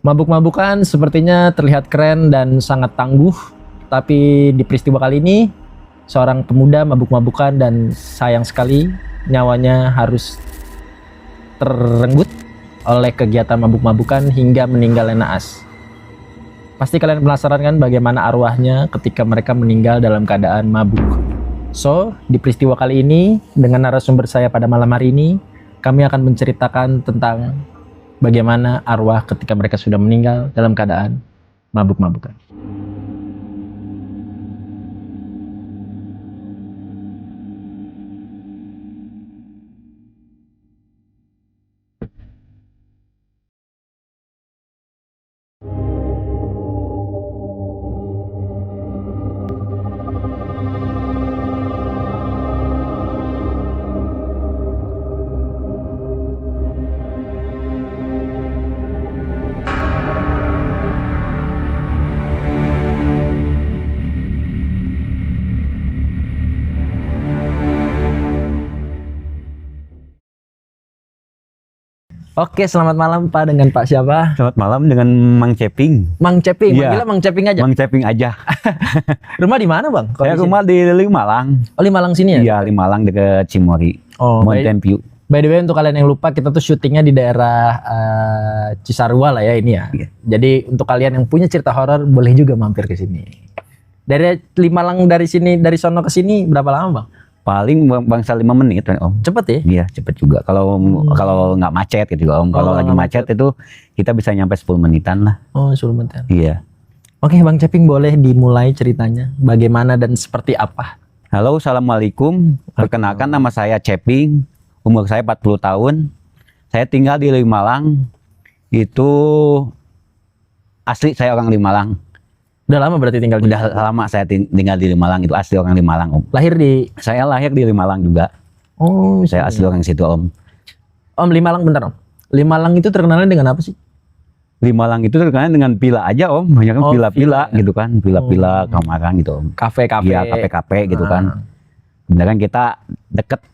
Mabuk-mabukan sepertinya terlihat keren dan sangat tangguh, tapi di peristiwa kali ini seorang pemuda mabuk-mabukan dan sayang sekali nyawanya harus terenggut oleh kegiatan mabuk-mabukan hingga meninggalnya naas. Pasti kalian penasaran kan bagaimana arwahnya ketika mereka meninggal dalam keadaan mabuk. So, di peristiwa kali ini dengan narasumber saya pada malam hari ini, kami akan menceritakan tentang bagaimana arwah ketika mereka sudah meninggal dalam keadaan mabuk-mabukan. Oke, selamat malam Pak, dengan Pak siapa? Selamat malam dengan Mang Ceping. Mang Ceping, Iya. manggilnya Mang Ceping aja. Mang Ceping aja. Rumah di mana Bang? Saya rumah di Limalang. Oh, Limalang sini ya? Iya, Limalang dekat Cimory. Oh, Mountain View. by the way untuk kalian yang lupa, kita tuh syutingnya di daerah Cisarua lah ya ini ya. Iya. Jadi untuk kalian yang punya cerita horor boleh juga mampir ke sini. Dari Limalang dari sini, dari sono ke sini berapa lama Bang? Paling bangsa 5 menit, Om. Cepet ya? Iya, cepet juga. Kalau nggak macet gitu, Om. Kalau lagi macet itu kita bisa nyampe 10 menitan lah. Oh, 10 menit. Iya. Oke, Bang Ceping boleh dimulai ceritanya. Bagaimana dan seperti apa? Halo, assalamualaikum. Perkenalkan nama saya Ceping. Umur saya 40 tahun. Saya tinggal di Limalang. Itu asli saya orang Limalang. Udah lama berarti tinggal di Udah lama saya tinggal di Limalang, itu asli orang Limalang, Om. lahir di Saya lahir di Limalang juga. Oh, Saya asli orang situ, Om. Om Limalang bentar Om. Limalang itu terkenalnya dengan apa sih? Limalang itu terkenal dengan villa aja, Om. Banyak kan Oh, villa-villa villa. gitu kan, villa-villa kamaran gitu, Om. Kafe-kafe. Iya, kafe-kafe gitu kan. Beneran kita deket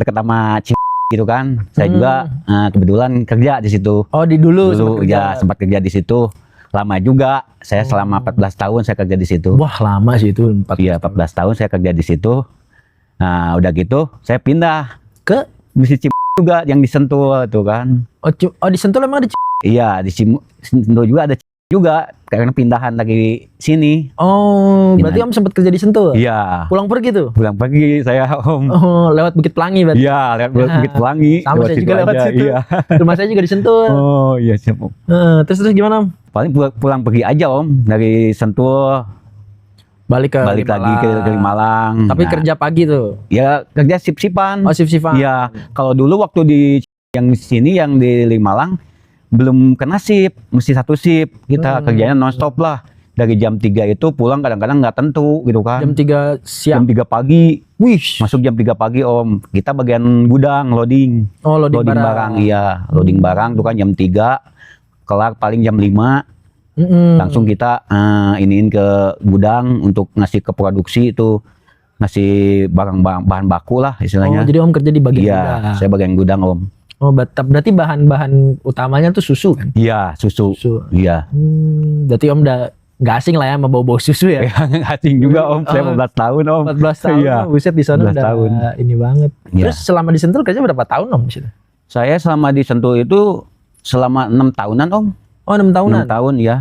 sama gitu kan. Saya juga kebetulan kerja di situ. Oh, di dulu Dulu sempat kerja. ya sempat kerja di situ. Lama juga. Saya selama 14 tahun saya kerja di situ. Wah, lama sih itu 4. Iya, 14 tahun saya kerja di situ. Nah, udah gitu saya pindah Ke Misi juga yang di Sentul tuh kan. oh di Sentul emang ada Iya, di Sentul juga ada juga karena pindahan lagi sini. Oh, berarti Om sempat kerja di Sentul? Iya. Pulang pergi tuh? Pulang pagi saya, Om. Oh, lewat Bukit Pelangi berarti. Iya, lewat Bukit Pelangi. Sama saya juga lewat aja, situ. Iya. Rumah saya juga di Sentul. Oh, iya siap, Om. Terus gimana Om? Paling pulang pergi aja, Om, dari Sentul Balik balik lagi ke Limalang. Tapi Nah, kerja pagi tuh. ya kerja sip-sipan. Oh, shift-shiftan. Iya, kalau dulu waktu yang di sini yang di Limalang belum kena sip, mesti satu sip. Kita kerjanya non-stop lah. Dari jam 3 itu pulang kadang-kadang nggak tentu gitu kan. Jam 3 siang. Jam 3 pagi. Wih. Masuk jam 3 pagi, Om. Kita bagian gudang, loading. Oh, loading barang. Iya, loading barang tuh kan jam 3. Kelar paling jam 5. Langsung kita iniin ke gudang untuk ngasih ke produksi itu. Ngasih bahan baku lah Oh, istilahnya. jadi Om kerja di bagian Iya, gudang. saya bagian gudang, Om. Oh, berarti bahan-bahan utamanya tuh susu kan? Iya, susu. Iya. Berarti Om udah nggak asing lah ya sama bau-bau susu ya? Asing juga, Om. Saya 14 tahun, Om. 14 tahun, Iya. buset di sana 14 udah tahun. ini banget. Iya. Terus selama di Sentul kerja berapa tahun Om di situ? Saya selama di Sentul itu selama 6 tahunan, Om. Oh, 6 tahunan. 6 tahun, ya.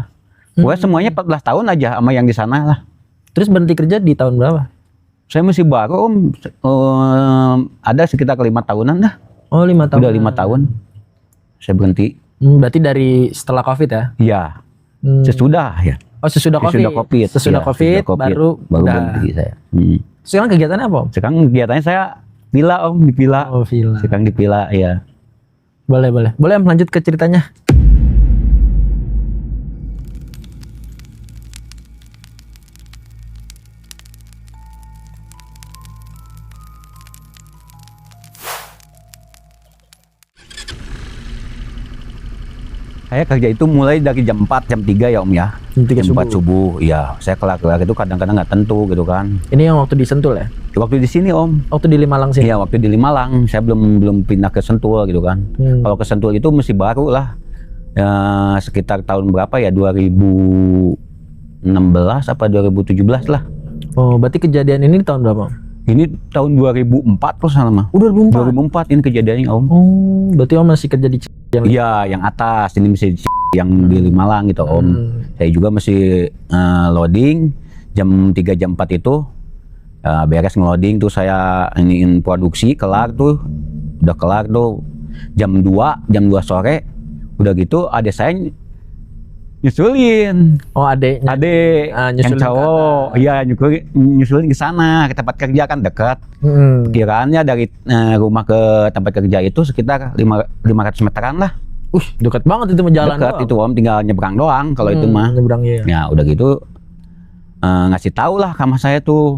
Pokoknya semuanya 14 tahun aja sama yang di sana lah. Terus berhenti kerja di tahun berapa? Saya masih baru, Om. Ada sekitar 5 tahunan dah. Oh, 5 tahun. Udah 5 tahun. Saya berhenti. Berarti dari setelah Covid ya? Iya. Sesudah ya. Oh, sesudah Covid. Sesudah Iya, COVID, baru udah. berhenti saya. Sekarang kegiatannya apa Om? Sekarang kegiatannya saya villa, Om, di villa. Oh, villa. Sekarang di villa, ya. Boleh. Boleh Om lanjut ke ceritanya. Saya kerja itu mulai dari jam 4, jam 3 ya, Om ya. Jam 3 Jam 4 subuh, iya. Saya kelar-kelar itu kadang-kadang nggak tentu gitu kan. Ini yang waktu di Sentul ya? Waktu di sini, Om. Waktu di Limalang sini? Iya, waktu di Limalang. Saya belum pindah ke Sentul gitu kan. Kalau ke Sentul itu mesti baru lah. sekitar tahun berapa ya, 2016 apa 2017 lah. Oh, berarti kejadian ini tahun berapa? Ini tahun 2004 terus sama. 2004 ini kejadiannya Om. Oh, berarti Om masih kerja di yang Iya, yang atas. Ini masih yang di Malang gitu Om. Saya juga masih loading jam 3 jam 4 itu. Beres ngeloading tuh saya iniin produksi, kelar tuh. Udah kelar tuh jam 2 sore. Udah gitu adik saya nyusulin. Oh, adeknya. Adek yang cowok. Iya, nyusulin ke sana, ke tempat kerja kan dekat. Kiraannya dari rumah ke tempat kerja itu sekitar 500 meteran lah. Dekat banget itu jalan. Dekat itu Om, tinggal nyebrang doang kalau itu mah. Nyebrang ya. Ya udah gitu ngasih tahu lah sama saya tuh.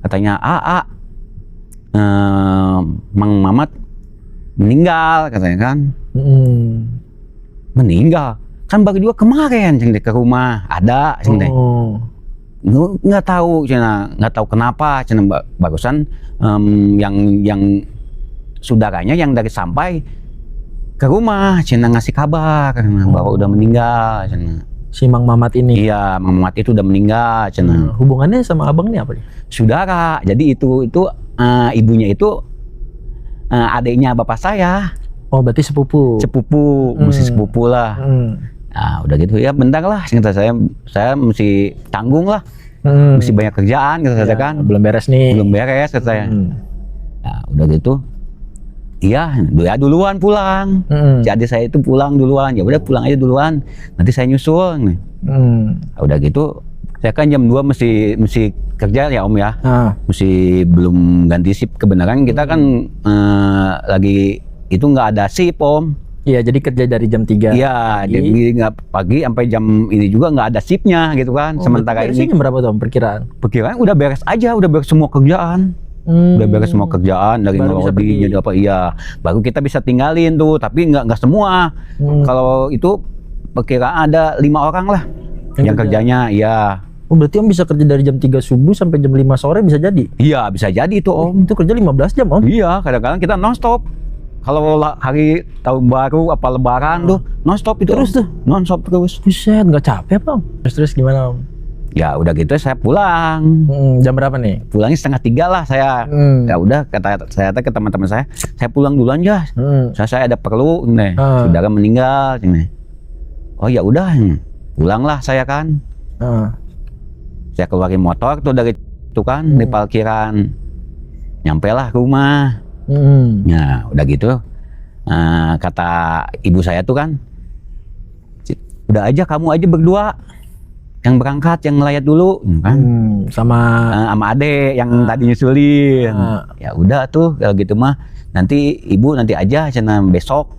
Katanya Mang Mamat meninggal katanya kan. Meninggal kan baru juga kemarin ceng ke rumah ada ceng deh. Nggak tahu kenapa ceng barusan yang saudaranya yang dari sampai ke rumah ceng ngasih kabar bahwa udah meninggal ceng. Si Mang Mamat ini. Iya, Mang Mamat itu udah meninggal ceng. Hubungannya sama abang ini apa nih? Saudara. Jadi itu ibunya itu adiknya bapak saya. Oh, berarti sepupu. Mesti sepupu lah. Nah, udah gitu ya bentar lah kata saya mesti tanggung lah. Mesti banyak kerjaan kata saya kan. Belum beres nih. Belum beres kata saya. Nah, udah gitu. Iya, duluan pulang. Jadi saya itu pulang duluan. Ya udah pulang aja duluan. Nanti saya nyusul nih. Nah, udah gitu. Saya kan jam 2 mesti kerja ya Om ya. Mesti belum ganti shift. Kebenaran kita kan lagi itu nggak ada shift Om. Iya, jadi kerja dari jam 3. Iya, jadi nggak pagi sampai jam ini juga nggak ada shiftnya gitu kan. Sementara ini jam berapa Tom perkiraan? Perkiraan udah beres aja, udah beres semua kerjaan. Udah beres semua kerjaan dari ngeloading jadi apa iya. Baru kita bisa tinggalin tuh, tapi nggak semua. Kalau itu perkiraan ada 5 orang lah yang kerjanya, iya. Oh, berarti Om bisa kerja dari jam 3 subuh sampai jam 5 sore bisa jadi? Iya, bisa jadi itu Om. Itu kerja 15 jam Om? Iya, kadang-kadang kita non-stop. Kalau hari tahun baru apa lebaran tuh non-stop itu terus tuh? Non-stop terus. Buset, nggak capek apa Om? Terus gimana Om? Ya udah gitu saya pulang. Jam berapa nih? Pulangnya 2:30 lah saya. Ya udah kata saya ke teman-teman saya pulang duluan ya. Saya ada perlu nih. Saudara meninggal nih. Oh ya udah, pulanglah saya kan. Saya keluarin motor tuh dari itu kan di parkiran. Nyampelah rumah. Nah udah gitu. Kata ibu saya tuh kan, udah aja kamu aja berdua yang berangkat, yang ngelayat dulu kan, sama adek yang tadi nyusulin. Ya udah tuh kalau gitu mah nanti ibu nanti aja cina besok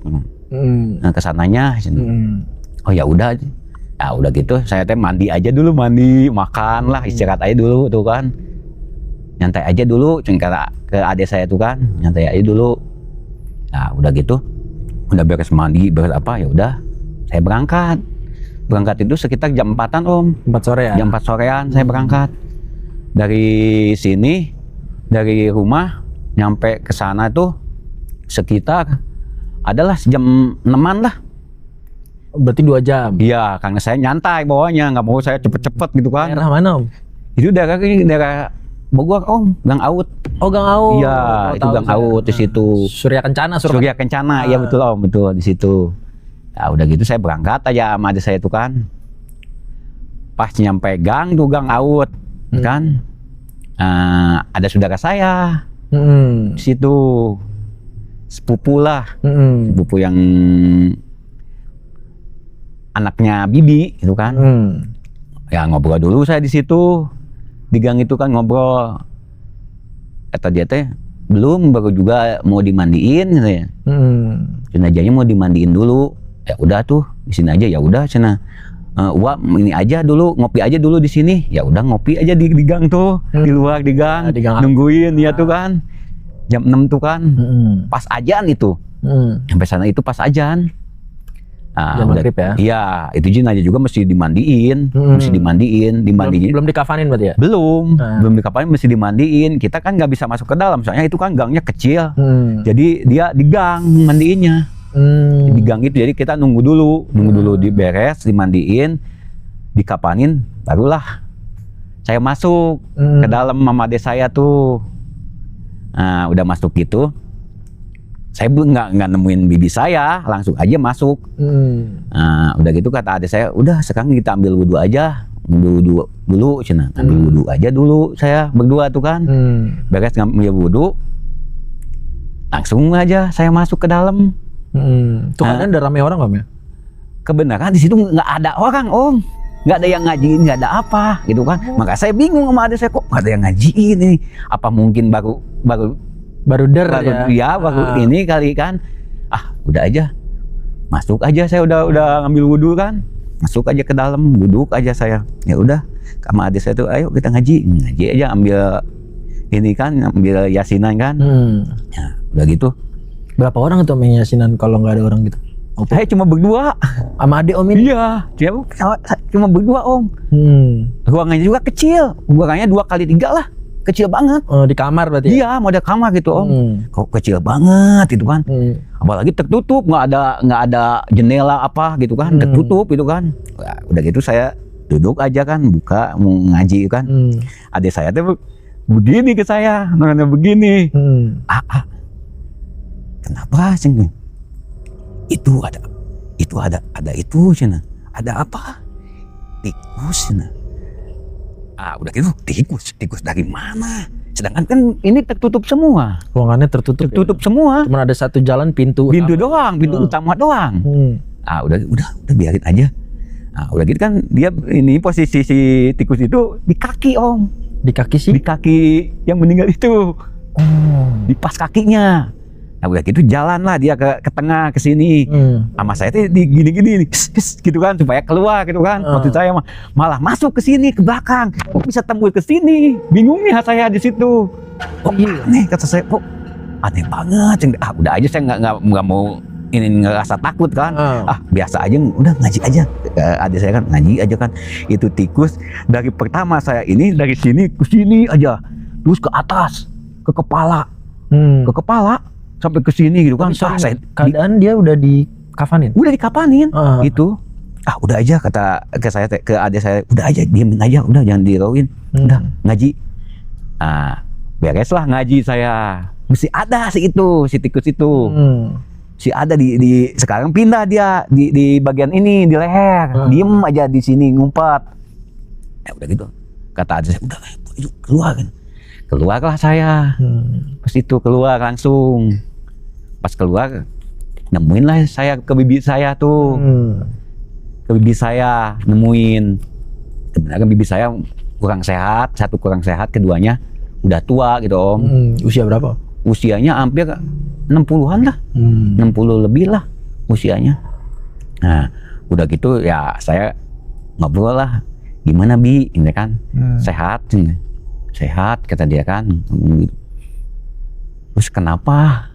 kesananya. Oh ya udah. Ya udah gitu saya teh mandi aja dulu, makan lah, istirahat aja dulu tuh kan, nyantai aja dulu cengkara ke adik saya tuh kan, nyantai aja dulu. Nah udah gitu udah beres mandi beres apa ya udah saya berangkat itu sekitar jam 4-an Om. 4 sore ya? Jam 4 sorean saya berangkat. Dari sini, dari rumah, nyampe ke sana tuh sekitar adalah jam 6-an lah. Berarti 2 jam? Iya, karena saya nyantai bawahnya, nggak mau saya cepet-cepet gitu kan. Daerah mana Om? Itu daerah Bogor Om, Gang Aut. Oh Gang Aut. Iya, itu Gang Aut di situ. Surya Kencana. Surya Kencana, iya betul Om, betul di situ. Nah, udah gitu saya berangkat aja sama adik saya tuh kan. Pas nyampe gang tuh Gang Aut kan. Ada saudara saya di situ. Sepupu lah. Sepupu yang anaknya bibi gitu kan. Ya ngobrol dulu saya di situ. Di gang itu kan ngobrol. Kata dia teh belum, baru juga mau dimandiin gitu ya. Jenazahnya mau dimandiin dulu. Ya udah tuh di sini aja, ya udah cina. Wah ini aja dulu, ngopi aja dulu di sini. Ya udah ngopi aja di gang tuh, di luar di gang nungguin ya tuh kan. Jam 6 tuh kan. Pas ajan itu. Sampai sana itu pas ajan. Jam maghrib ya? Iya, itu jenazah juga mesti dimandiin, Belum dikafanin berarti ya? Belum dikafanin, mesti dimandiin. Kita kan nggak bisa masuk ke dalam, soalnya itu kan gangnya kecil. Jadi dia di gang mandiinnya. Di gang itu, jadi kita nunggu dulu diberes, dimandiin, dikapanin, barulah saya masuk ke dalam sama adik saya tuh. Nah, udah masuk gitu, saya nggak nemuin bibi saya, langsung aja masuk. Nah, udah gitu kata adik saya, udah sekarang kita ambil wudhu aja, ambil wudhu dulu, cina, ambil wudhu aja dulu, saya berdua tuh kan, beres ngambil wudhu, langsung aja saya masuk ke dalam. Tuh kan ada rame orang Om ya? Kebenaran di situ nggak ada orang Om, nggak ada yang ngajiin, nggak ada apa gitu kan. Maka saya bingung sama adik saya, kok nggak ada yang ngajiin ini, apa mungkin baru ini kali kan. Udah aja masuk aja, saya udah ngambil wudhu kan, masuk aja ke dalam, duduk aja saya, ya udah sama adik saya tuh, ayo kita ngaji aja, ambil ini kan, ambil yasinan kan. Ya, udah gitu. Berapa orang itu main yasinan kalau nggak ada orang gitu? Saya cuma berdua sama adik Om ini? Iya, cuma berdua Om. Ruangannya juga kecil, ruangannya 2x3 lah, kecil banget. Di kamar berarti? Iya, mau ada kamar gitu Om. Kok kecil banget itu kan. Apalagi tertutup, nggak ada jendela apa gitu kan, tertutup gitu kan. Udah gitu saya duduk aja kan, buka mau ngaji kan. Adik saya tuh begini ke saya, nanya begini. Kenapa sih? Itu ada itu cina. Ada apa? Tikus cina. Udah gitu tikus dari mana? Sedangkan kan ini tertutup semua. Ruangannya tertutup semua. Cuma ada satu jalan pintu doang, pintu utama doang. Udah biarin aja. Udah gitu kan dia ini posisi si tikus itu di kaki Om. Di kaki sih? Di kaki yang meninggal itu. Di pas kakinya. Nah udah gitu jalan lah dia ke tengah ke sini. Sama saya tuh di gini gitu kan supaya keluar gitu kan. Waktu saya malah masuk ke sini ke belakang. Kok bisa tembus ke sini? Bingungnya saya di situ. Nih kata saya, kok aneh banget. Udah aja saya nggak mau ini ngerasa takut kan. Biasa aja, udah ngaji aja. Adik saya kan ngaji aja kan. Itu tikus dari pertama saya ini dari sini ke sini aja, terus ke atas ke kepala, sampai ke sini gitu kan. Keadaan dia udah dikafanin? Udah dikafanin gitu. Udah aja kata ke saya, ke adik saya, udah aja diemin aja, udah jangan dirauin, udah ngaji. Bereslah ngaji saya. Mesti ada si tikus itu. Si ada di sekarang pindah dia di bagian ini di leher. Diem aja di sini ngumpet. Udah gitu. Kata adik saya, udah keluar kan. Keluarlah saya. Pas itu keluar langsung. Pas keluar nemuin lah saya ke bibi saya tuh. Ke bibi saya nemuin. Sebenarnya bibi saya kurang sehat, satu kurang sehat, keduanya udah tua gitu Om. Usia berapa? Usianya hampir 60-an lah. 60 lebih lah usianya. Nah, udah gitu ya saya ngobrol lah. Gimana Bi? Ini kan sehat ini. Sehat kata dia kan. Terus kenapa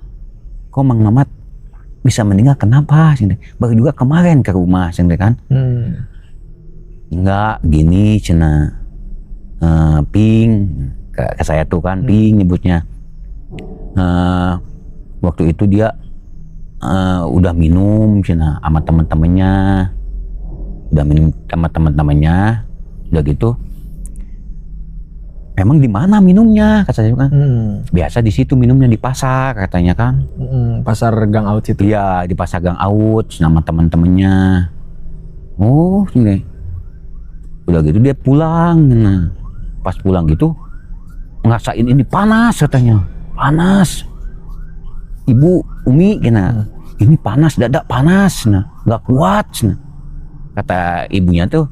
kok Mang Mamat bisa meninggal, kenapa? Baru juga kemarin ke rumah kan. Enggak gini cina, Ping ke saya tuh kan, Ping nyebutnya. Waktu itu dia udah minum cina sama teman-temannya, udah gitu. Emang di mana minumnya? Kata saya kan. Biasa di situ minumnya di pasar katanya kan. Pasar Gang Out itu. Iya, di pasar Gang Out sama teman-temannya. Oh, ini. Udah gitu dia pulang. Nah, pas pulang gitu ngerasain ini panas katanya. Panas. Ibu Umi kena. Ini panas, dada panas. Nah, nggak kuat. Nah. Kata ibunya tuh,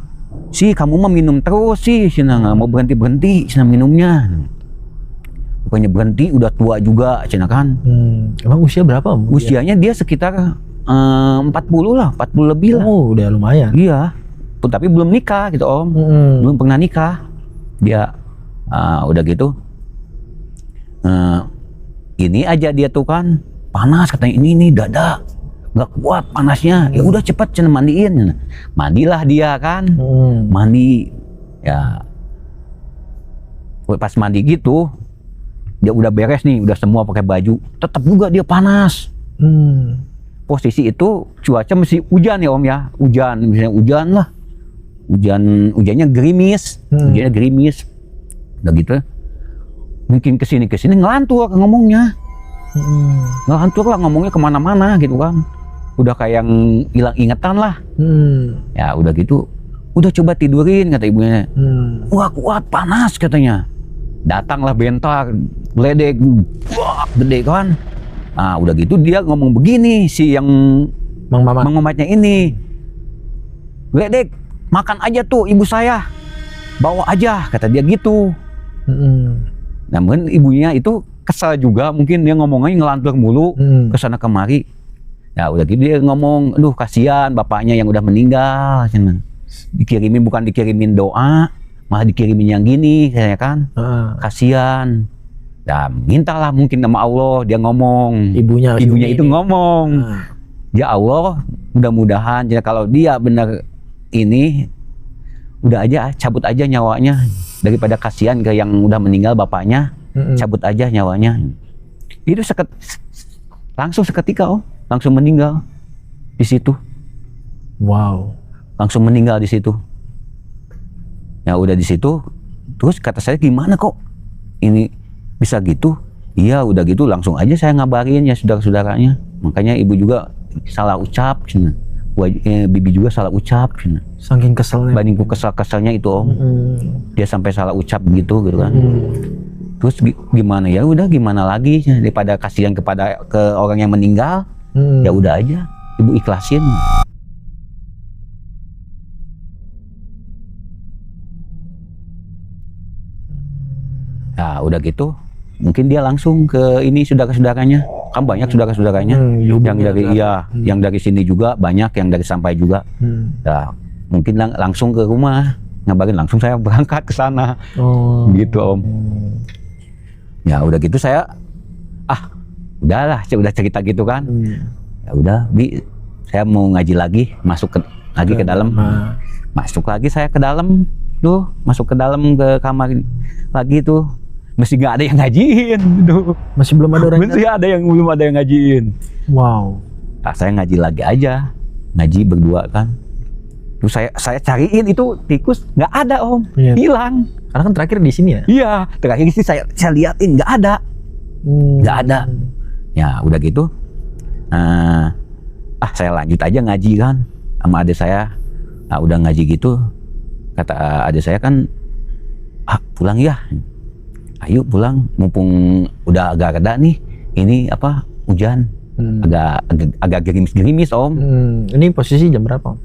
"Si kamu mah minum terus sih, Cina nggak mau berhenti Cina minumnya. Bukannya berhenti, udah tua juga Cina kan." Emang usia berapa Om? Usianya dia sekitar 40 lah, 40 lebih lah. Oh udah lumayan. Iya, tapi belum nikah gitu Om. Belum pernah nikah. Dia udah gitu. Ini aja dia tuh kan panas katanya, ini dada nggak kuat panasnya. Ya udah cepet Cina mandiin. Mandilah dia kan. Mandi ya. Pas mandi gitu dia udah beres nih, udah semua pakai baju, tetap juga dia panas. posisi itu cuaca masih hujan ya Om ya, hujan, misalnya hujan lah, hujannya gerimis, hujannya gerimis, udah gitu, mungkin kesini ngelantur ngomongnya, ngelantur lah ngomongnya kemana-mana gitu kan, udah kayak yang hilang ingatan lah, ya udah gitu, udah coba tidurin kata ibunya, wah kuat panas katanya, datanglah bentar, geledek, wah gede kan. Nah udah gitu dia ngomong begini si yang Mang Mamatnya ini, Ledek makan aja tuh ibu saya, bawa aja kata dia gitu. Namun ibunya itu kesal juga, mungkin dia ngomongnya ngelantur mulu kesana kemari. Ya udah gitu dia ngomong, aduh kasihan bapaknya yang udah meninggal, bukan dikirimin doa, malah dikirimin yang gini kayaknya kan, kasihan. Nah, mintalah mungkin sama Allah, dia ngomong. Ibunya itu ngomong. Ya Allah, mudah-mudahan kalau dia benar ini, udah aja cabut aja nyawanya, daripada kasihan ke yang udah meninggal bapaknya, cabut aja nyawanya. Itu langsung seketika langsung meninggal di situ. Wow. Langsung meninggal di situ. Ya udah di situ, terus kata saya gimana kok ini bisa gitu? Iya udah gitu langsung aja saya ngabarin ya saudara-saudaranya. Makanya ibu juga salah ucap, bibi juga salah ucap. Saking keselnya. Bandingku kesal-kesalnya itu Om. Dia sampai salah ucap gitu kan. Terus gimana ya udah gimana lagi daripada kasihan ke orang yang meninggal. Ya udah aja ibu ikhlasin. Nah udah gitu mungkin dia langsung ke ini saudara-saudaranya, kan banyak saudara-saudaranya yang dari yang dari sini juga banyak, yang dari Sampai juga. Nah, mungkin langsung ke rumah ngabarin, langsung saya berangkat ke sana. Gitu Om. Ya udah gitu saya udahlah saya udah cerita gitu kan. Ya udah Bi, saya mau ngaji lagi, masuk lagi ke dalam. Masuk lagi saya ke dalam tuh, masuk ke dalam ke kamar lagi tuh. Masih nggak ada yang ngajiin tuh. Masih belum ada orang. Belum ada yang ngajiin. Wow. Nah, saya ngaji lagi aja, ngaji berdua kan. Terus saya cariin itu tikus, nggak ada Om, hilang. Karena kan terakhir di sini ya. Iya, terakhir sih saya liatin nggak ada, nggak ada. Ya udah gitu. Saya lanjut aja ngaji kan sama adik saya. Nah udah ngaji gitu, kata adik saya kan, pulang ya. Ayo pulang, mumpung udah agak reda nih, ini hujan, agak gerimis Om. Ini posisi jam berapa?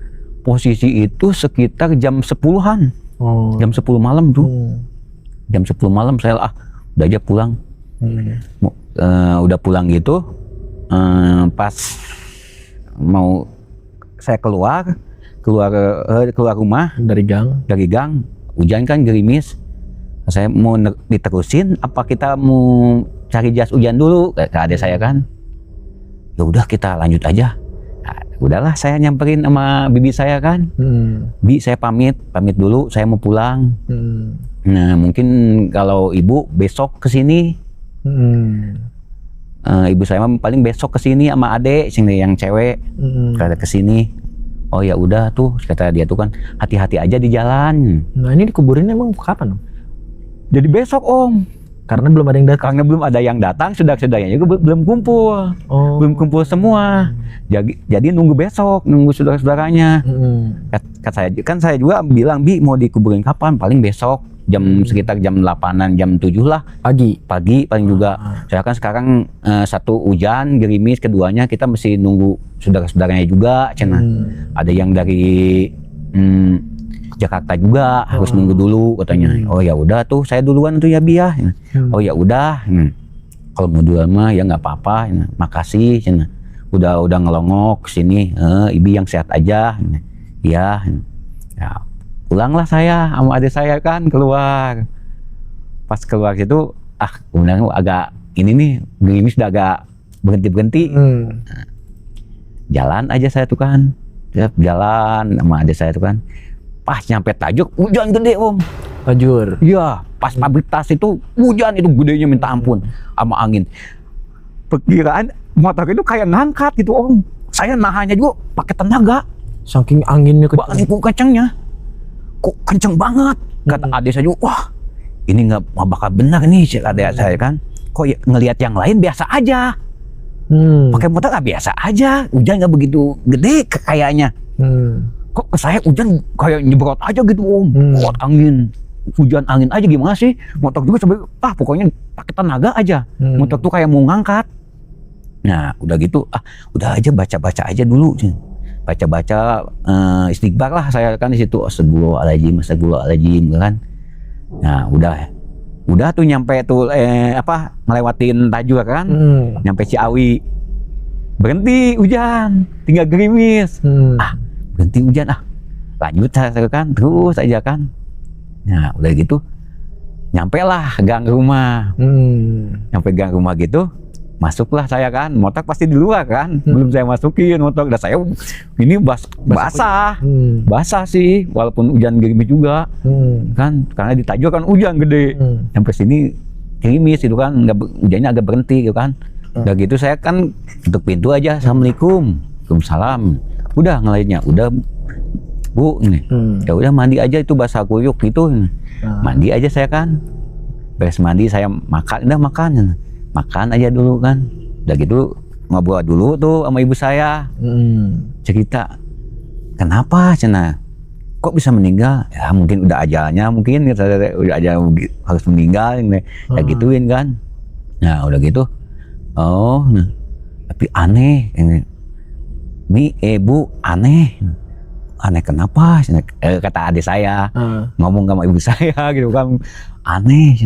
Posisi itu sekitar jam 10-an, jam 10 malam tuh, jam 10 malam saya udah aja pulang. Udah pulang gitu, pas mau saya keluar rumah dari gang, hujan kan gerimis. Saya mau diterusin apa kita mau cari jas hujan dulu ke adik saya kan. Ya udah kita lanjut aja. Nah, udahlah saya nyamperin sama bibi saya kan. Bi saya pamit dulu, saya mau pulang. Nah mungkin kalau ibu besok kesini. Ibu saya paling besok kesini sama adek yang cewek. Kada kesini. Oh ya udah tuh kata dia tuh kan, hati-hati aja di jalan. Nah ini dikuburin emang kapan? Jadi besok Om, karena belum ada yang datang. Karena belum ada yang datang, saudara-saudaranya juga belum kumpul, belum kumpul semua. Jadi nunggu besok, nunggu saudara-saudaranya. Kata saya juga bilang, Bi mau dikuburin kapan? Paling besok sekitar jam 8-an, jam 7 lah. Pagi paling juga. Saya kan sekarang satu hujan, gerimis, keduanya kita mesti nunggu saudara-saudaranya juga. Ada yang dari Jakarta juga harus nunggu dulu katanya. Oh ya udah tuh saya duluan tuh ya Bi ya. Oh ya udah. Kalau mau duluan mah ya nggak apa-apa. Makasih. Udah ngelongok kesini. Ibi yang sehat aja. Iya. Ya pulanglah saya sama adik saya kan keluar. Pas keluar situ kemudian agak ini nih gerimis udah agak berhenti. Jalan aja saya tuh kan. Jalan sama adik saya tuh kan. Pas nyampe Tajuk, hujan gede Om. Tajur. Iya, pas pabrik tas itu hujan itu gedenya minta ampun sama angin. Perkiraan motor itu kayak ngangkat gitu Om. saya nahannya juga pakai tenaga. Saking anginnya Kencangnya. Kok kenceng banget. Kata adik saya juga, wah ini nggak bakal benar nih, adik saya kan. Kok ya, ngelihat yang lain biasa aja. Pakai motor biasa aja. Hujan nggak begitu gede kayaknya. Kok ke saya hujan kayak nyebrot aja gitu Om. Kuat angin. Hujan angin aja gimana sih? Motor juga sampai pokoknya pakai tenaga aja. Motor tuh kayak mau ngangkat. Nah, udah gitu, udah aja baca-baca aja dulu. Baca-baca istighfar lah saya kan di situ. Astagfirullahaladzim kan. Nah, udah tuh nyampe tuh ngelewatin Tajur kan. Nyampe Ciawi. Berhenti hujan, tinggal gerimis. Berhenti hujan lanjut saya kan, terus aja kan. Nah, udah gitu nyampe lah gang rumah. Nyampe gang rumah gitu, masuklah saya kan. Motor pasti di luar kan, belum saya masukin motor. Dan saya ini basah sih, walaupun hujan gerimis juga kan, karena di Tajur kan hujan gede. Sampai sini gerimis itu kan, hujannya agak berhenti gitu kan. Udah gitu saya kan tutup pintu aja, assalamualaikum, waalaikumsalam. Udah ngelainnya, udah Bu nih, ya udah mandi aja itu basah kuyuk gitu. Mandi aja saya kan, beres mandi saya makan aja dulu kan. Udah gitu ngobrol dulu tuh sama ibu saya, cerita kenapa cina kok bisa meninggal, ya mungkin udah ajalnya, mungkin udah aja harus meninggal ya gituin kan. Nah udah gitu, tapi aneh Bu, aneh kenapa? Kata adik saya, ngomong sama ibu saya gitu kan, aneh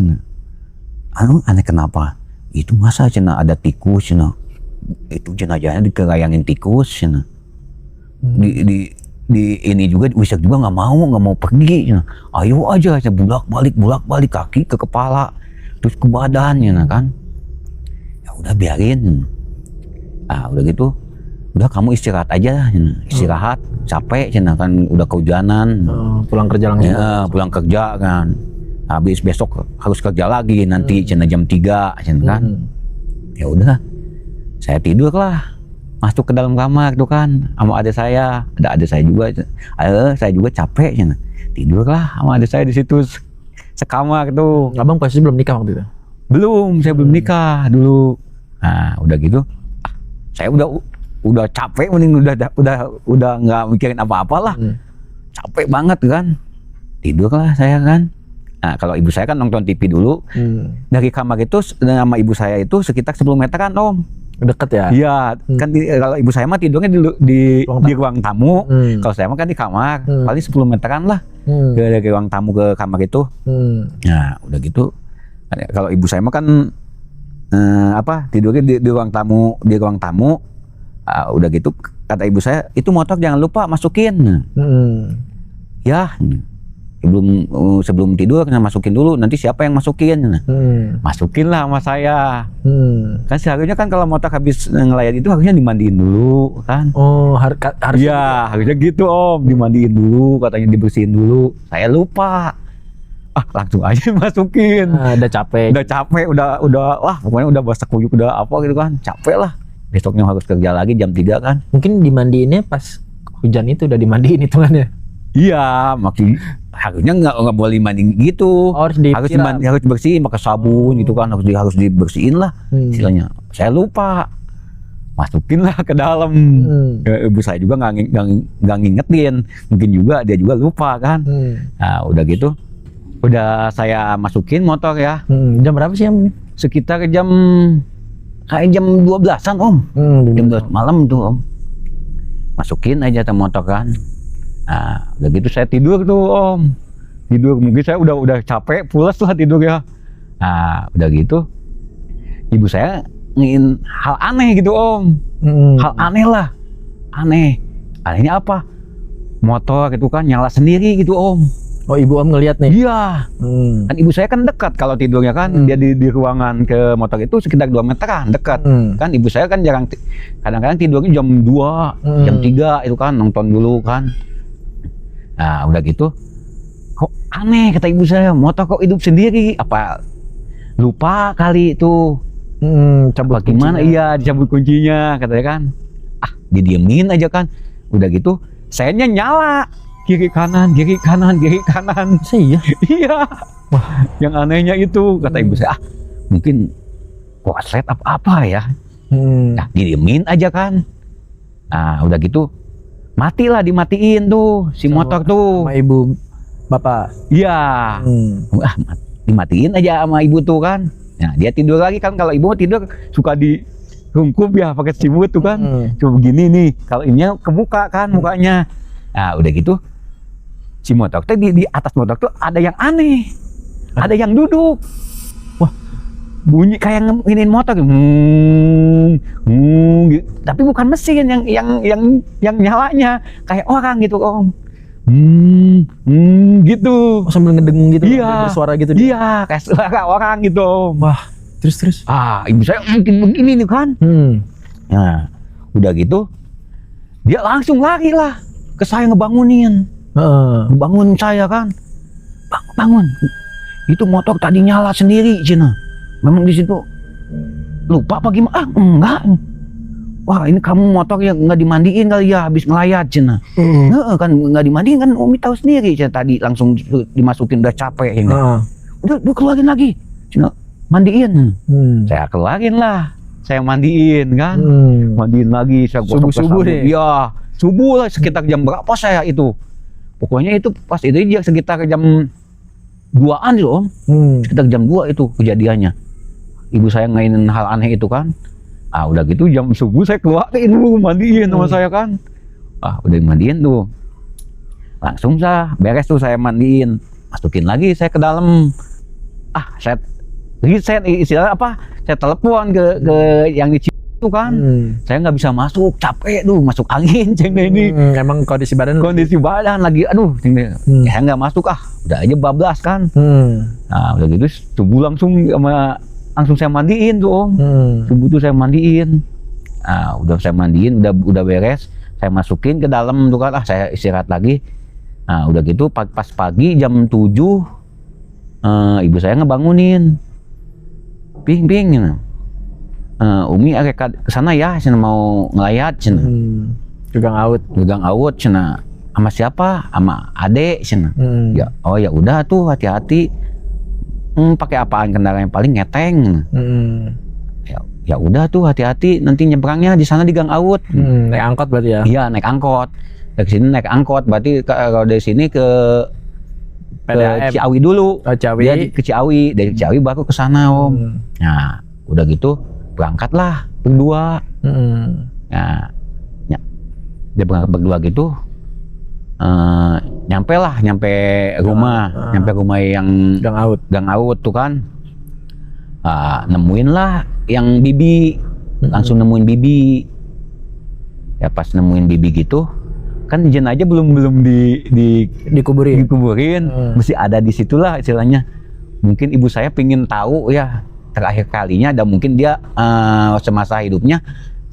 aneh kenapa? Itu masa ada tikus itu jenazahnya dikerayangin tikus di ini juga Wisak juga nggak mau pergi ayo aja bolak balik kaki ke kepala terus ke badan kan. Ya udah biarin. Udah gitu, udah kamu istirahat aja, istirahat, capek kan udah kehujanan. Pulang kerja langsung. Ya, pulang kerja kan. Habis besok harus kerja lagi nanti jam 3 kan. Ya udah. Saya tidur lah. Masuk ke dalam kamar tuh kan sama adik saya. Ada adik saya juga. Saya juga capek tidur lah sama adik saya di situ sekamar tuh. Abang pasti belum nikah waktu itu? Belum, saya belum nikah dulu. Nah, udah gitu. Saya udah capek, mending udah nggak mikirin apa-apa lah. Capek banget kan. Tidur lah saya kan. Nah, kalau ibu saya kan nonton TV dulu. Dari kamar itu sama ibu saya itu sekitar 10 meteran Om. Deket ya? Iya, kan kalau ibu saya mah tidurnya di ruang tamu. Kalau saya mah kan di kamar, paling 10 meteran lah. Dari ruang tamu ke kamar itu. Nah, udah gitu. Kalau ibu saya mah kan tidurnya di ruang tamu. Udah gitu kata ibu saya, itu motor jangan lupa masukin. Ya, sebelum tidur masukin dulu, nanti siapa yang masukin? Masukin lah sama saya. Kan seharusnya kan kalau motor habis ngelayat itu harusnya dimandiin dulu kan. Harusnya harusnya gitu Om, dimandiin dulu, katanya dibersihin dulu. Saya lupa. Langsung aja masukin. Udah capek, pokoknya udah basah kuyuk, udah apa gitu kan, capek lah. Besoknya harus kerja lagi jam 3 kan. Mungkin dimandiinnya pas hujan itu udah dimandiin hitungannya. Iya, harusnya nggak boleh mandi gitu. Harus dibersihin pakai sabun gitu kan, harus dibersihin lah istilahnya. Saya lupa. Masukin lah ke dalam. Ibu saya juga nggak ngingetin, mungkin juga dia juga lupa kan. Nah, udah gitu. Udah saya masukin motor ya. Jam berapa sih Om? Sekitar jam 12-an Om. Jam 12 malam tuh Om. Masukin aja ke motor kan. Nah, udah gitu saya tidur tuh Om. Tidur, mungkin saya udah capek, pulas lah tidur ya. Nah, udah gitu. Ibu saya ngin hal aneh gitu Om. Hal aneh lah. Anehnya apa? Motor itu kan nyala sendiri gitu Om. Oh, ibu Om ngelihat nih? Iya. Kan ibu saya kan dekat kalau tidurnya kan. Dia di ruangan ke motor itu sekitar 2 meteran dekat. Kan ibu saya kan kadang-kadang tidurnya jam 2, jam 3 itu kan, nonton dulu kan. Nah, udah gitu. Kok aneh kata ibu saya, motor kok hidup sendiri? Apa lupa kali itu? Cabut gimana? Iya, dicabut kuncinya katanya kan. didiemin aja kan. Udah gitu sayanya nyala kiri kanan kiri kanan kiri kanan. Iya. Iya. Wah, yang anehnya itu kata ibu saya, mungkin korslet apa ya. Nah, didiemin aja kan. Nah, udah gitu matilah, dimatiin tuh si motor tuh. Sama ibu bapak. Iya. Dimatiin aja sama ibu tuh kan. Nah, dia tidur lagi kan. Kalau ibu tidur suka dirungkup ya pakai selimut tuh kan. Cuma begini nih. Kalau ininya kebuka kan mukanya. Nah, udah gitu si motor tuh di atas motor tuh ada yang aneh. Ada yang duduk. Wah, bunyi kayak nginin motor gitu. Tapi bukan mesin yang nyalanya, kayak orang gitu om. Gitu. Oh, sambil ngedengung gitu. Iya. Bersuara gitu. Iya, kayak suara orang gitu om. Wah, terus. Ibu saya mungkin begini nih kan. Nah, udah gitu dia langsung lari lah ke saya ngebangunin. Ngebangun saya kan. Bangun. Itu motor tadi nyala sendiri Cina. Memang di situ lupa apa gimana? Enggak. Wah, ini kamu motor yang nggak dimandiin kali ya habis ngelayat Cina. Kan nggak dimandiin kan Umi tahu sendiri Cina, tadi langsung dimasukin udah capek ya. Udah keluarin lagi Cina, mandiin. Saya keluarin lah. Saya mandiin kan. Mandiin lagi saya subuh deh. Iya, subuh lah sekitar jam berapa saya itu. Pokoknya itu pas itu dia sekitar jam 2-an itu om. Sekitar jam 2 itu kejadiannya. Ibu saya ngainin hal aneh itu kan. Udah gitu jam subuh saya keluarin dulu mandiin sama saya kan. Udah mandiin tuh. Langsung beres tuh saya mandiin. Masukin lagi saya ke dalam. Saya reset istilahnya apa? Saya telepon ke yang di itu kan. Saya nggak bisa masuk, capek tuh, masuk angin cengnya ini. Emang kondisi badan lagi saya nggak masuk udah aja bablas kan. Udah gitu subuh langsung saya mandiin tuh om. Subuh tuh saya mandiin. Udah saya mandiin, udah beres, saya masukin ke dalam tuh kan. Saya istirahat lagi. Udah gitu pas pagi jam 7 ibu saya ngebangunin. Ping Umi agak kesana ya, cina mau ngelayat cina. Pegang out cina. Sama siapa? Sama adek cina. Ya, ya udah tuh hati-hati. Pakai apaan kendaraan yang paling ngeteng. Ya udah tuh hati-hati, nanti nyebrangnya di sana di Gang Out. Naik angkot berarti ya? Iya, naik angkot. Dari sini naik angkot, berarti kalau dari sini ke Ciawi dulu. Ciawi. Dia ke Ciawi, dari Ciawi baru ke sana om. Nah, udah gitu berangkatlah berdua. Nah, dia berangkat berdua gitu. Nyampe rumah, nyampe rumah yang Gang Out tuh kan. Nemuin lah yang Bibi, langsung nemuin Bibi. Ya pas nemuin Bibi gitu, kan jenazah belum dikuburin, mesti ada di situlah istilahnya. Mungkin ibu saya pengen tahu ya terakhir kalinya, dan mungkin dia semasa hidupnya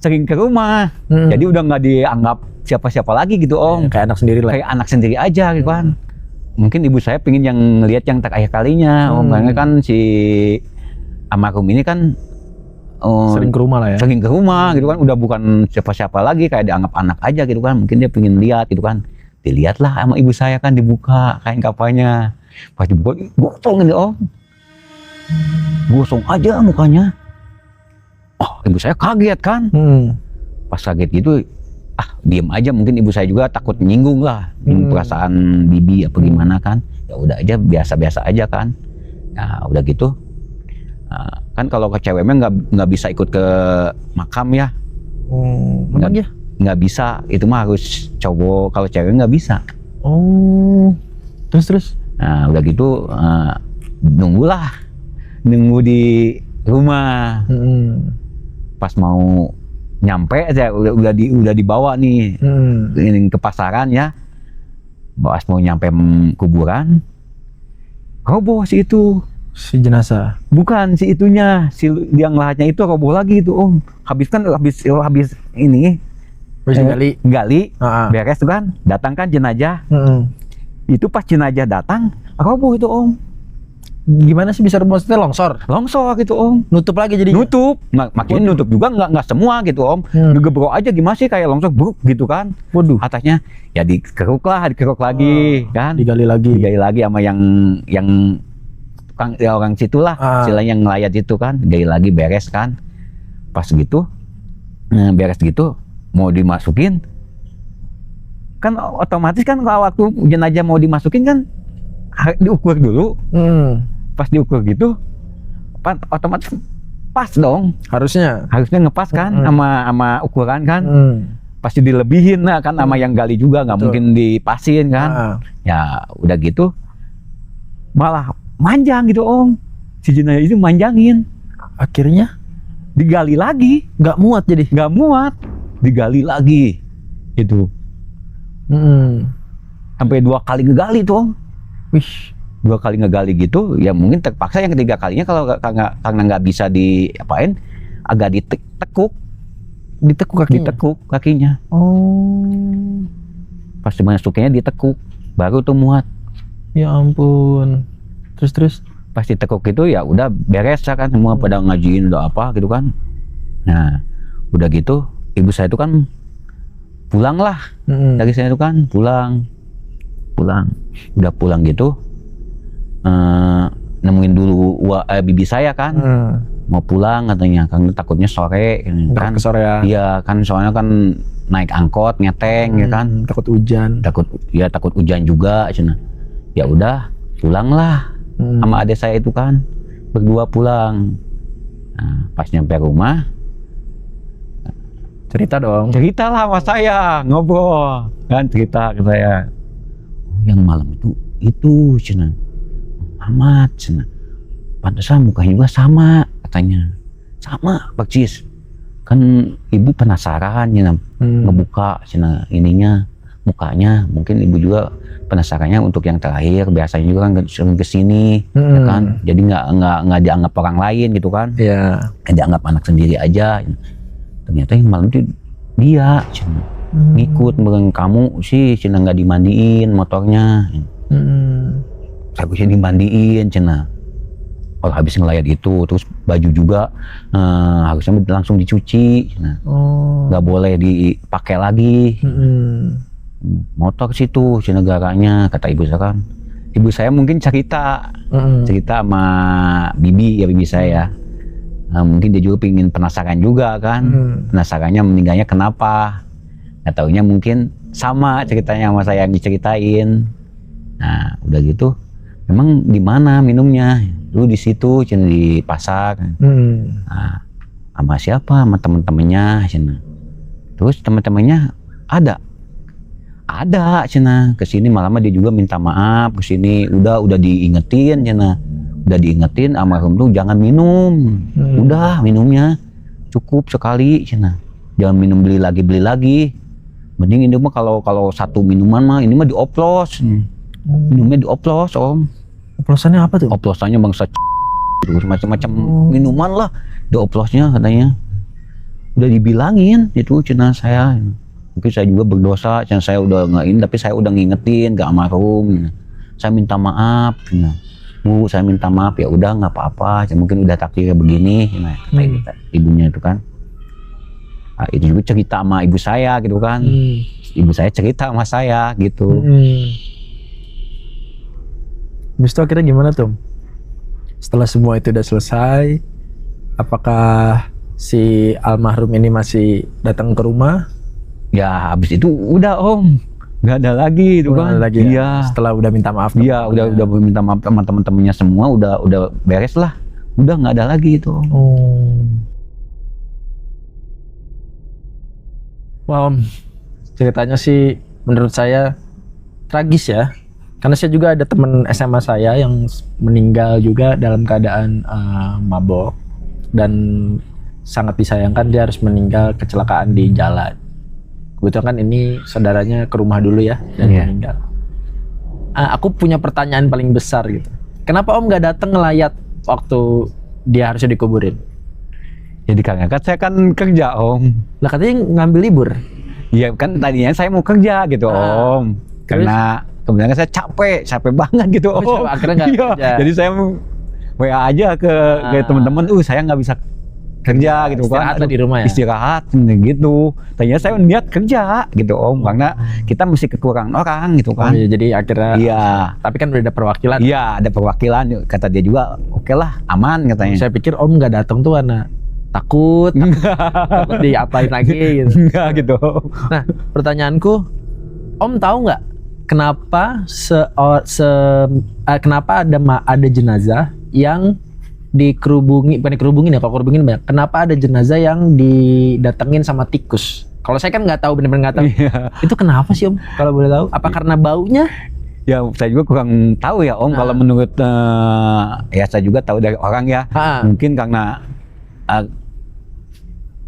sering ke rumah, jadi udah nggak dianggap siapa-siapa lagi gitu om. Kayak anak sendiri lah. Kayak anak sendiri aja gitu kan. Mungkin ibu saya pengen yang ngelihat yang terakhir kalinya om, karena kan si almarhum ini kan sering ke rumah lah ya. Sering ke rumah gitu kan, udah bukan siapa-siapa lagi, kayak dianggap anak aja gitu kan. Mungkin dia pengen lihat gitu kan. Dilihatlah sama ibu saya kan, dibuka kain kafannya. Pas dibuka gosong ini om. Gosong aja mukanya. Ibu saya kaget kan. Pas kaget gitu, diem aja. Mungkin ibu saya juga takut menyinggung lah perasaan Bibi apa gimana kan. Ya udah aja, biasa-biasa aja kan. Nah udah gitu, kan kalau ke ceweknya nggak bisa ikut ke makam ya. Nggak bisa, itu mah harus cowok. Kalau cewek nggak bisa. Terus nah udah gitu nunggu di rumah. Pas mau nyampe aja udah dibawa nih ke pasaran ya. Pas mau nyampe kuburan, roboh si jenazah. Bukan si itunya, si yang lahatnya itu roboh lagi itu om. Habis ini gali, beres tuh kan, datang kan jenazah. Itu pas jenazah datang, roboh itu om. Gimana sih bisa maksudnya longsor? Longsor gitu om. Nutup lagi jadi. Nutup. Maksudnya nutup juga nggak semua gitu om. Ngegebrok aja gimana sih kayak longsor bruk gitu kan. Waduh. Atasnya ya dikeruk lagi kan. Digali lagi sama yang tukang ya orang situ lah. Istilahnya yang ngelayat itu kan. Gali lagi beres kan. Pas gitu. Beres gitu mau dimasukin. Kan otomatis kan kalau waktu jenazah mau dimasukin kan diukur dulu. Pas diukur gitu otomatis pas dong, harusnya ngepas kan sama ukuran kan. Pasti dilebihin lah kan sama yang gali juga, nggak mungkin dipasin kan. Ya udah gitu malah manjang gitu om, si jenazah itu manjangin, akhirnya digali lagi, nggak muat, digali lagi itu. Sampai 2 kali ngegali tuh om. Wih, 2 kali ngegali gitu, ya mungkin terpaksa yang ketiga kalinya kalau karena nggak bisa diapain, agak ditekuk kakinya. Oh, Pas dimasukinnya ditekuk, baru tuh muat. ya ampun. Terus Pas ditekuk itu ya udah beres ya kan, semua pada ngajuin udah apa gitu kan. Nah udah gitu ibu saya itu kan pulang lah dari saya itu kan pulang udah pulang gitu. Nemuin dulu bibi saya kan, mau pulang katanya karena takutnya sore kan. Kesorean. Iya kan, soalnya kan naik angkot ngeteng ya kan, takut hujan juga cina. Ya udah pulang lah sama adik saya itu kan, berdua pulang. Nah, pas nyampe rumah ceritalah sama saya, ngobrol kan, cerita ke saya, yang malam itu cina amat cina, pantesan mukanya juga sama katanya, sama persis kan. Ibu penasaran cina, ngebuka cina ininya mukanya, mungkin ibu juga penasarannya untuk yang terakhir, biasanya juga kan sering kesini ya kan, jadi nggak dianggap orang lain gitu kan, dianggap anak sendiri aja. Ternyata yang malam itu dia cina ngikut bareng kamu sih cina, nggak dimandiin motornya. Habisnya dimandiin cina, kalau habis ngelayat itu, terus baju juga harusnya langsung dicuci cina. Nggak boleh dipakai lagi. Motor situ cina negaranya, kata ibu saya kan. Ibu saya mungkin cerita sama bibi saya. Mungkin dia juga pingin penasaran juga kan, penasarannya meninggalnya kenapa. Nggak taunya mungkin sama ceritanya sama saya yang diceritain. Nah udah gitu, memang di mana minumnya? Dulu di situ cina, di pasar. Nah, sama siapa? Sama temen-temennya cina. Terus temen-temennya ada cina kesini, malam dia juga minta maaf kesini, udah diingetin cina, almarhum tuh jangan minum, udah minumnya cukup sekali cina, jangan minum beli lagi, mending ini mah kalau satu minuman mah ini mah dioplos. Minumnya dioplos om. Oplosannya apa tuh? Oplosannya bangsa terus macam-macam minuman lah dioplosnya katanya. Udah dibilangin itu cina saya, mungkin saya juga berdosa cina, saya udah ngain tapi saya udah ngingetin ke almarhum, saya minta maaf cina. Bu saya minta maaf, ya udah nggak apa-apa, mungkin udah takdirnya begini cina, ibunya itu kan. Nah, itu juga cerita sama ibu saya gitu kan. Ibu saya cerita sama saya gitu. Habis itu akhirnya gimana tuh? Setelah semua itu udah selesai, apakah si almarhum ini masih datang ke rumah? Ya habis itu udah om, nggak ada lagi itu kan. Lagi, ya? Setelah udah minta maaf. Iya udah minta maaf sama teman-temannya semua, udah beres lah, udah nggak ada lagi itu. Wow, ceritanya sih menurut saya tragis ya. Karena saya juga ada teman SMA saya yang meninggal juga dalam keadaan mabok, dan sangat disayangkan dia harus meninggal kecelakaan di jalan. Kebetulan kan ini saudaranya ke rumah dulu ya dan meninggal. Aku punya pertanyaan paling besar gitu. Kenapa Om nggak datang ngelayat waktu dia harusnya dikuburin? Jadi karena kan saya kan kerja Om. Lah katanya ngambil libur. Iya kan tadinya saya mau kerja gitu Om. Karena kemudian saya capek banget gitu Om. Akhirnya nggak kerja. Jadi saya WA aja ke teman-teman, saya nggak bisa kerja gitu kan. Istirahat lah di rumah ya. Istirahat gitu. Tadinya saya niat kerja gitu Om, karena kita mesti kekurangan orang gitu kan. Oh, iya, jadi akhirnya. Iya. Tapi kan udah ada perwakilan. Iya, ada perwakilan. Kata dia juga, oke lah, aman katanya. Saya pikir Om nggak datang tuh karena takut diapain lagi gitu. Enggak gitu. Nah, pertanyaanku, Om tahu nggak kenapa kenapa ada jenazah yang bukan dikerubungin ya, kalau kerubungin banyak. Kenapa ada jenazah yang didatengin sama tikus? Kalau saya kan nggak tahu, benar-benar nggak tahu. Itu kenapa sih Om? Kalau boleh tahu? Apa karena baunya? Ya saya juga kurang tahu ya Om. Kalau menurut ya saya juga tahu dari orang ya. Mungkin karena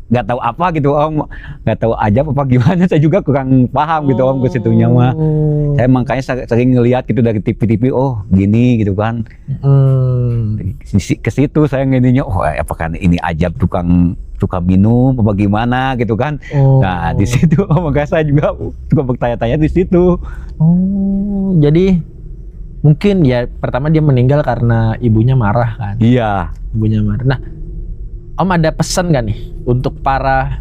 nggak tahu apa gitu Om, nggak tahu aja apa gimana, saya juga kurang paham gitu Om ke situnya mah. Saya makanya sering ngelihat gitu dari TV-TV, oh gini gitu kan. Ke situ saya ngininya, oh apakah ini ajab tukang minum apa gimana gitu kan. Nah di situ makanya saya juga suka bertanya-tanya di situ. Jadi mungkin ya pertama dia meninggal karena ibunya marah kan. Iya, ibunya marah. Nah, Om ada pesan gak nih untuk para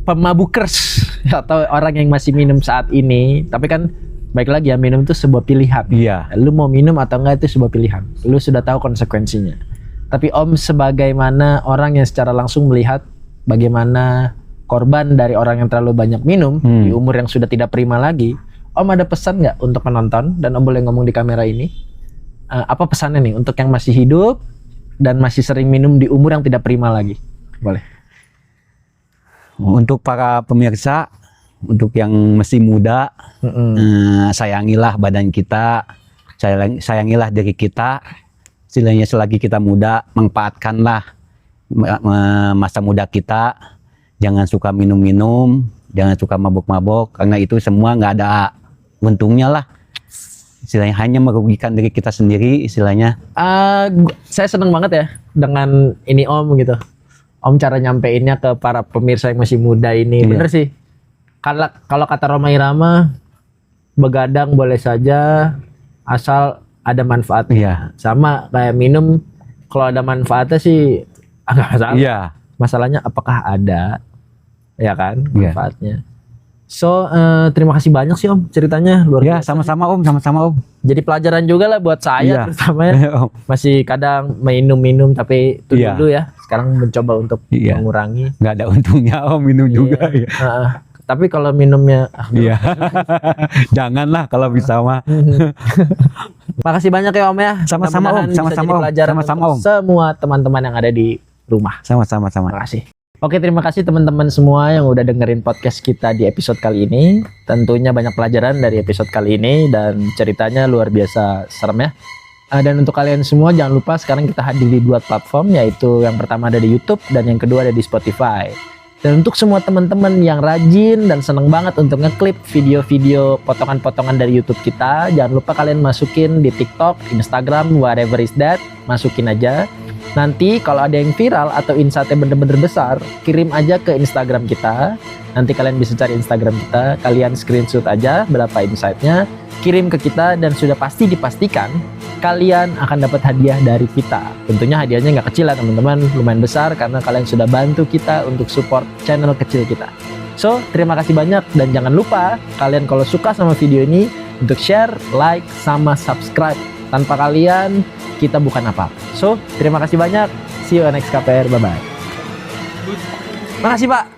pemabukers atau orang yang masih minum saat ini? Tapi kan baik lagi ya, minum itu sebuah pilihan. Iya. Lu mau minum atau enggak itu sebuah pilihan. Lu sudah tahu konsekuensinya. Tapi Om sebagaimana orang yang secara langsung melihat bagaimana korban dari orang yang terlalu banyak minum di umur yang sudah tidak prima lagi, Om ada pesan nggak untuk penonton? Dan Om boleh ngomong di kamera ini. Apa pesannya nih untuk yang masih hidup dan masih sering minum di umur yang tidak prima lagi? Boleh. Untuk para pemirsa, untuk yang masih muda, sayangilah badan kita, sayangilah diri kita. Istilahnya selagi kita muda, manfaatkanlah masa muda kita. Jangan suka minum-minum, jangan suka mabuk-mabuk, karena itu semua nggak ada untungnya lah. Istilahnya hanya merugikan diri kita sendiri, istilahnya. Saya seneng banget ya dengan ini Om gitu. Om cara nyampeinnya ke para pemirsa yang masih muda ini. Bener sih. Kalau kata Rhoma Irama, begadang boleh saja asal ada manfaatnya. Sama kayak minum, kalau ada manfaatnya sih agak masalah. Masalahnya apakah ada, ya kan, manfaatnya. So, terima kasih banyak sih Om, ceritanya luar biasa. Sama-sama Om, sama-sama Om. Jadi pelajaran juga lah buat saya terutama ya. Masih kadang minum-minum tapi itu dulu ya. Sekarang mencoba untuk mengurangi. Nggak ada untungnya Om minum juga ya. Tapi kalau minumnya janganlah kalau bisa mah. Makasih banyak ya Om ya. Sama-sama Om, sama-sama Om. Sama-sama Om. Semua teman-teman yang ada di rumah. Sama-sama. Terima kasih. Oke, terima kasih teman-teman semua yang udah dengerin podcast kita di episode kali ini. Tentunya banyak pelajaran dari episode kali ini dan ceritanya luar biasa serem ya. Dan untuk kalian semua jangan lupa sekarang kita hadir di 2 platform, yaitu yang pertama ada di YouTube dan yang kedua ada di Spotify. Dan untuk semua teman-teman yang rajin dan seneng banget untuk ngeklip video-video potongan-potongan dari YouTube kita, jangan lupa kalian masukin di TikTok, Instagram, whatever is that, masukin aja. Nanti kalau ada yang viral atau insight-nya bener-bener besar, kirim aja ke Instagram kita. Nanti kalian bisa cari Instagram kita, kalian screenshot aja berapa insight-nya, kirim ke kita dan sudah pasti dipastikan kalian akan dapat hadiah dari kita. Tentunya hadiahnya nggak kecil ya teman-teman, lumayan besar karena kalian sudah bantu kita untuk support channel kecil kita. So, terima kasih banyak dan jangan lupa kalian kalau suka sama video ini untuk share, like, sama subscribe. Tanpa kalian kita bukan apa-apa. So, terima kasih banyak. See you next KPR. Bye-bye. Makasih Pak.